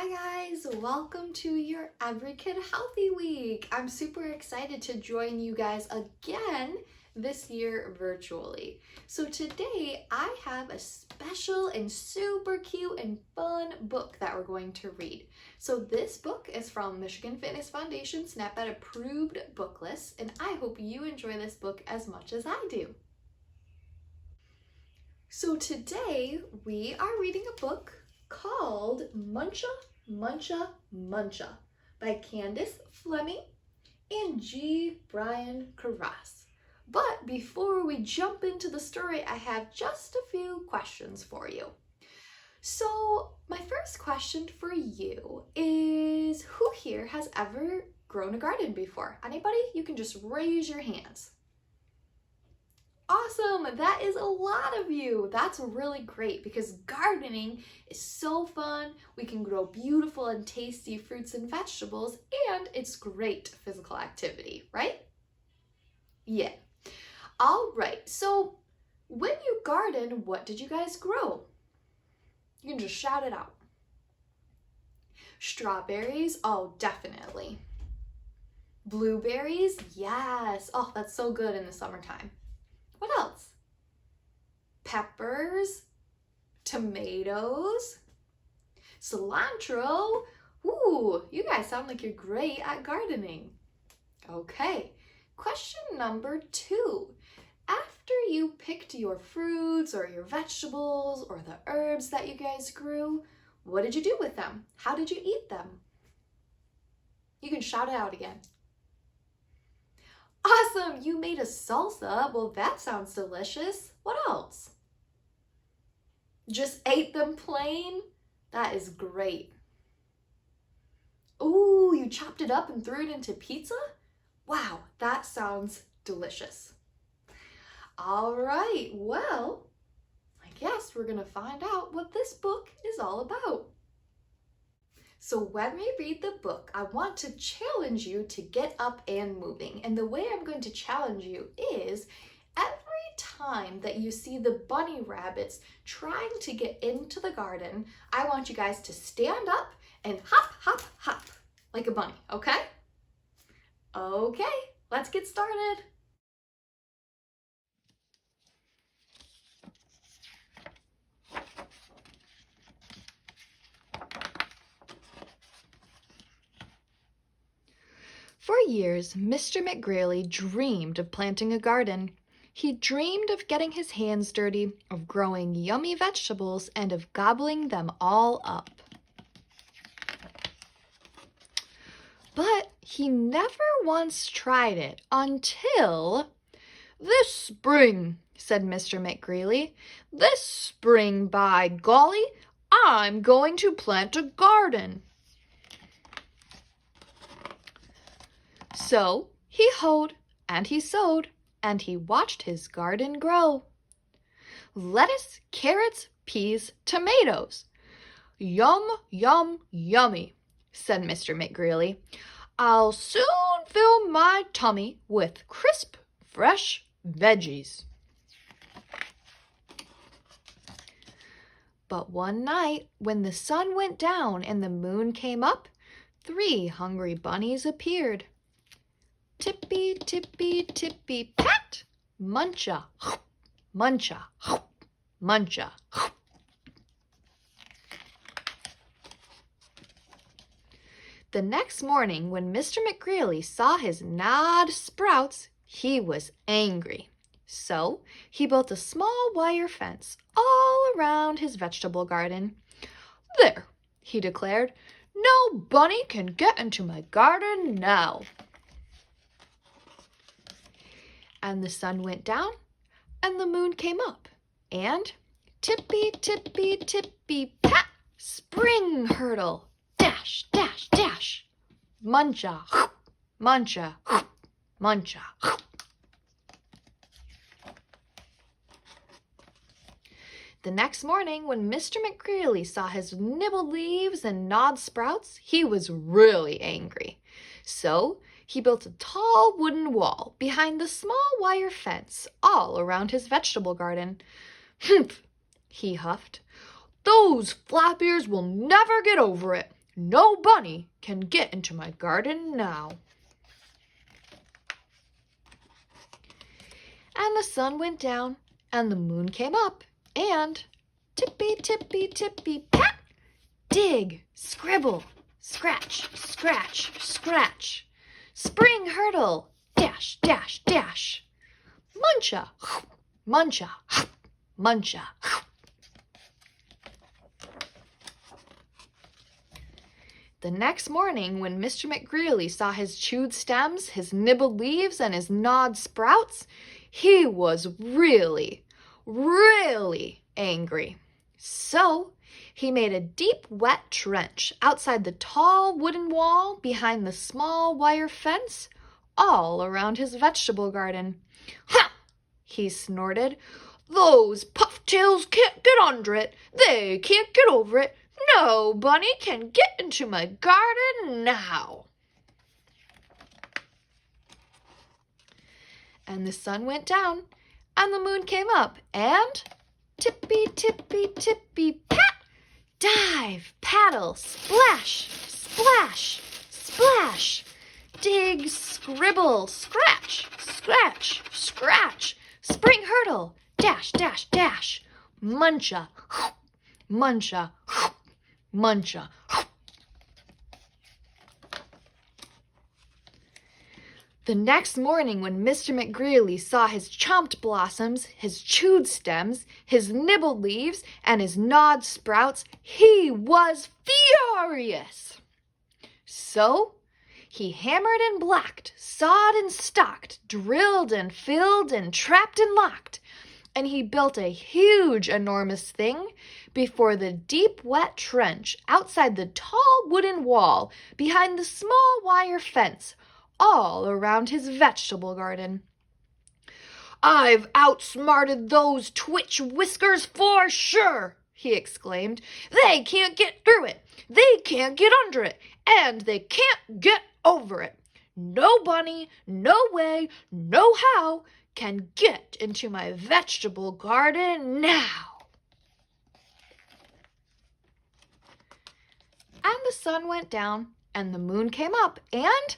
Hi guys, welcome to your Every Kid Healthy Week. I'm super excited to join you guys again this year virtually. So today I have a special and super cute and fun book that we're going to read. So this book is from Michigan Fitness Foundation SNAP-Ed approved book list, and I hope you enjoy this book as much as I do. So today we are reading a book called Muncha, Muncha, Muncha by Candace Fleming and G. Brian Carras. But before we jump into the story, I have just a few questions for you. So my first question for you is, who here has ever grown a garden before? Anybody? You can just raise your hands. Awesome, that is a lot of you. That's really great because gardening is so fun. We can grow beautiful and tasty fruits and vegetables, and it's great physical activity, right? Yeah. All right, so when you garden, what did you guys grow? You can just shout it out. Strawberries? Oh, definitely. Blueberries? Yes. Oh, that's so good in the summertime. What else? Peppers, tomatoes, cilantro. Ooh, you guys sound like you're great at gardening. Okay, question number 2. After you picked your fruits or your vegetables or the herbs that you guys grew, what did you do with them? How did you eat them? You can shout it out again. Awesome, you made a salsa. Well, that sounds delicious. What else? Just ate them plain? That is great. Ooh, you chopped it up and threw it into pizza? Wow, that sounds delicious. All right, well, I guess we're gonna find out what this book is all about. So when we read the book, I want to challenge you to get up and moving. And the way I'm going to challenge you is every time that you see the bunny rabbits trying to get into the garden, I want you guys to stand up and hop, hop, hop like a bunny, okay? Okay, let's get started. For years, Mr. McGreely dreamed of planting a garden. He dreamed of getting his hands dirty, of growing yummy vegetables, and of gobbling them all up. But he never once tried it until... "This spring," said Mr. McGreely, "this spring, by golly, I'm going to plant a garden." So he hoed and he sowed and he watched his garden grow. Lettuce, carrots, peas, tomatoes. "Yum, yum, yummy," said Mr. McGreely. "I'll soon fill my tummy with crisp, fresh veggies." But one night, when the sun went down and the moon came up, 3 hungry bunnies appeared. Tippy, tippy, tippy, pat! Muncha, muncha, muncha. The next morning, when Mr. McGreely saw his gnawed sprouts, he was angry. So he built a small wire fence all around his vegetable garden. "There," he declared, "no bunny can get into my garden now." And the sun went down, and the moon came up, and tippy, tippy, tippy, pat! Spring hurdle, dash, dash, dash! Muncha, muncha, muncha. The next morning, when Mr. McGreely saw his nibbled leaves and gnawed sprouts, he was really angry. So he built a tall wooden wall behind the small wire fence all around his vegetable garden. "Humph," he huffed. "Those flap ears will never get over it. No bunny can get into my garden now." And the sun went down, and the moon came up, and tippy, tippy, tippy, pat! Dig, scribble, scratch, scratch, scratch. Spring hurdle, dash, dash, dash. Muncha, muncha, muncha. The next morning, when Mr. McGreely saw his chewed stems, his nibbled leaves, and his gnawed sprouts, he was really, really angry. So he made a deep, wet trench outside the tall wooden wall behind the small wire fence, all around his vegetable garden. "Ha!" he snorted. "Those pufftails can't get under it. They can't get over it. No bunny can get into my garden now." And the sun went down, and the moon came up, and tippy, tippy, tippy, pat! Dive, paddle, splash, splash, splash. Dig, scribble, scratch, scratch, scratch. Spring hurdle, dash, dash, dash. Muncha, muncha, muncha. The next morning, when Mr. McGreely saw his chomped blossoms, his chewed stems, his nibbled leaves, and his gnawed sprouts, he was furious. So he hammered and blacked, sawed and stalked, drilled and filled and trapped and locked, and he built a huge, enormous thing before the deep, wet trench outside the tall wooden wall behind the small wire fence, all around his vegetable garden. "I've outsmarted those twitch whiskers for sure," he exclaimed. "They can't get through it, they can't get under it, and they can't get over it. No bunny, no way, no how can get into my vegetable garden now." And the sun went down, and the moon came up, and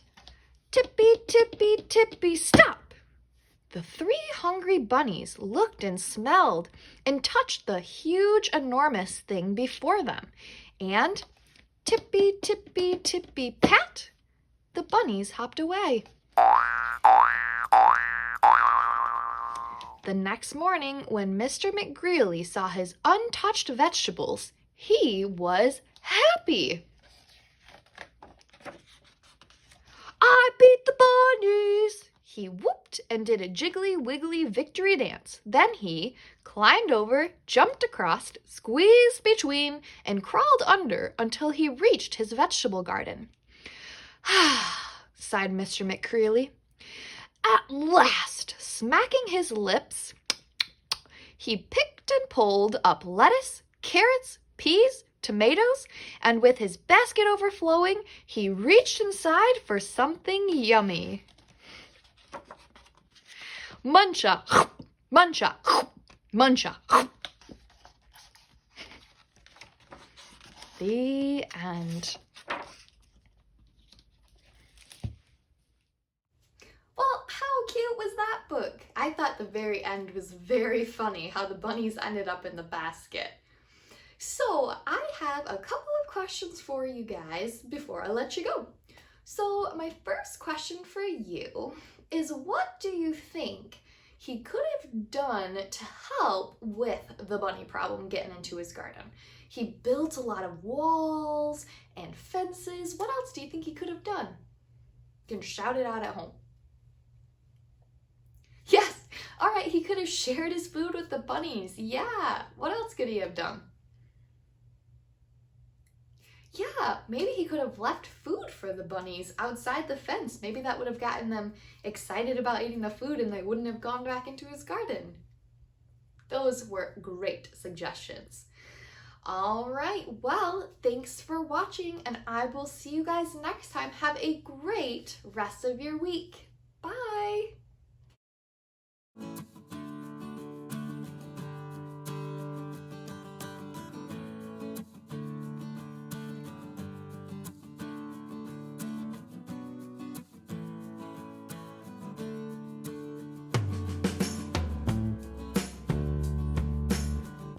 tippy, tippy, tippy, stop! The 3 hungry bunnies looked and smelled and touched the huge, enormous thing before them. And tippy, tippy, tippy, pat! The bunnies hopped away. The next morning, when Mr. McGreely saw his untouched vegetables, he was happy. "I beat the bunnies!" He whooped and did a jiggly-wiggly victory dance. Then he climbed over, jumped across, squeezed between, and crawled under until he reached his vegetable garden. "Ah," sighed Mr. McGreely. At last, smacking his lips, he picked and pulled up lettuce, carrots, peas, tomatoes, and with his basket overflowing, he reached inside for something yummy. Muncha, muncha, muncha. The end. Well, how cute was that book? I thought the very end was very funny, how the bunnies ended up in the basket. So I have a couple of questions for you guys before I let you go. So my first question for you is, what do you think he could have done to help with the bunny problem getting into his garden? He built a lot of walls and fences. What else do you think he could have done? You can shout it out at home. Yes, all right, he could have shared his food with the bunnies. Yeah, what else could he have done? Yeah, maybe he could have left food for the bunnies outside the fence. Maybe that would have gotten them excited about eating the food and they wouldn't have gone back into his garden. Those were great suggestions. All right, well, thanks for watching, and I will see you guys next time. Have a great rest of your week.